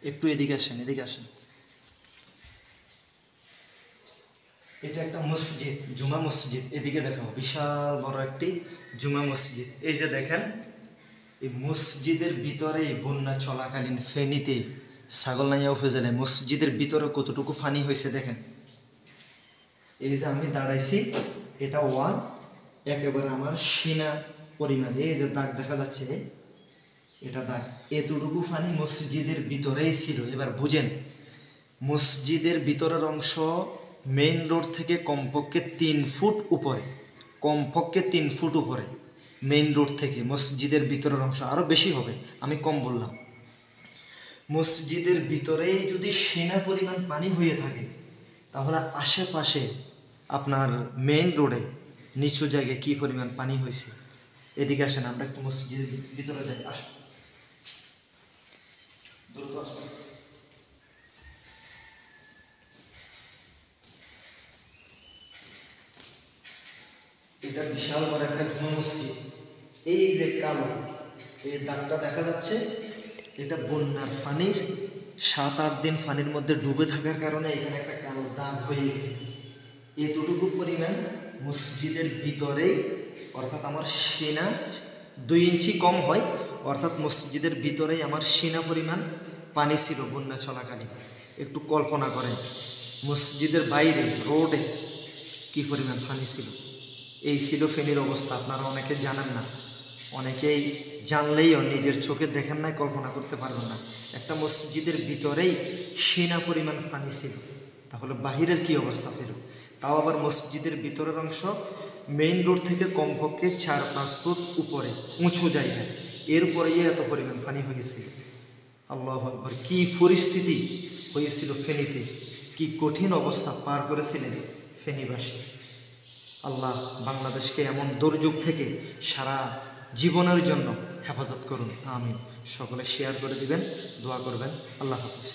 একটু এদিকে আসেন, এদিকে আসেন। এটা একটা মসজিদ, জুমা মসজিদ। এদিকে দেখাও, বিশাল বড় একটি জুমা মসজিদ। এই যে দেখেন, এই মসজিদের ভিতরে বন্যা চলাকালীন ফেনীতে ছাগলনাইয়া উপজেলায় মসজিদের ভিতরে কতটুকু পানি হয়েছে দেখেন। এই যে আমি দাঁড়াইছি, এটা ওয়াল একেবারে আমার সিনা পরিমাণ। এই যে দাগ দেখা যাচ্ছে, এটা দাগ। এতটুকু পানি মসজিদের ভিতরেই ছিল। এবার বুঝেন, মসজিদের ভিতরের অংশ মেইন রোড থেকে কমপক্ষে 3 ফুট উপরে, কমপক্ষে 3 ফুট উপরে মেইন রোড থেকে মসজিদের ভিতরের অংশ। আরও বেশি হবে, আমি কম বললাম। মসজিদের ভিতরেই যদি সেনা পরিমাণ পানি হয়ে থাকে, তাহলে আশেপাশে আপনার মেইন রোডে নিচু জায়গায় কী পরিমাণ পানি হয়েছে। এদিকে আসেন, আমরা একটু মসজিদের ভিতরে যাই। আসুন, দ্রুত আসুন। এটা বিশাল বড় একটা জুমা মসজিদ। এই যে কালো এই দাগটা দেখা যাচ্ছে, এটা বন্যার পানির 7-8 দিন পানির মধ্যে ডুবে থাকার কারণে এখানে একটা কালো দাগ হয়ে গেছে। এতটুকু পরিমাণ মসজিদের ভিতরেই, অর্থাৎ আমার সিনা 2 ইঞ্চি কম হয়, অর্থাৎ মসজিদের ভিতরেই আমার সিনা পরিমাণ পানি ছিল বন্যা চলাকালীন। একটু কল্পনা করেন মসজিদের বাইরে রোডে কী পরিমাণ পানি ছিল। এই ছিল ফেনীর অবস্থা। আপনারা অনেকে জানেন না, অনেকেই জানলেইও নিজের চোখে দেখেন না, কল্পনা করতে পারবেন না। একটা মসজিদের ভিতরেই সিনা পরিমাণ পানি ছিল, তাহলে বাহিরের কি অবস্থা ছিল। তাও আবার মসজিদের ভিতরের অংশ মেইন রোড থেকে কমপক্ষে 4-5 ফুট উপরে উঁচু জায়গায়, এরপরেই এত পরিমাণ পানি হয়েছিল। আল্লাহু আকবার! কী পরিস্থিতি হয়েছিল ফেনীতে, কি কঠিন অবস্থা পার করেছিলেন ফেনীবাসী। আল্লাহ বাংলাদেশকে এমন দুর্যোগ থেকে সারা জীবনের জন্য হেফাজত করুন, আমিন। সকলে শেয়ার করে দিবেন, দোয়া করবেন। আল্লাহ হাফেজ।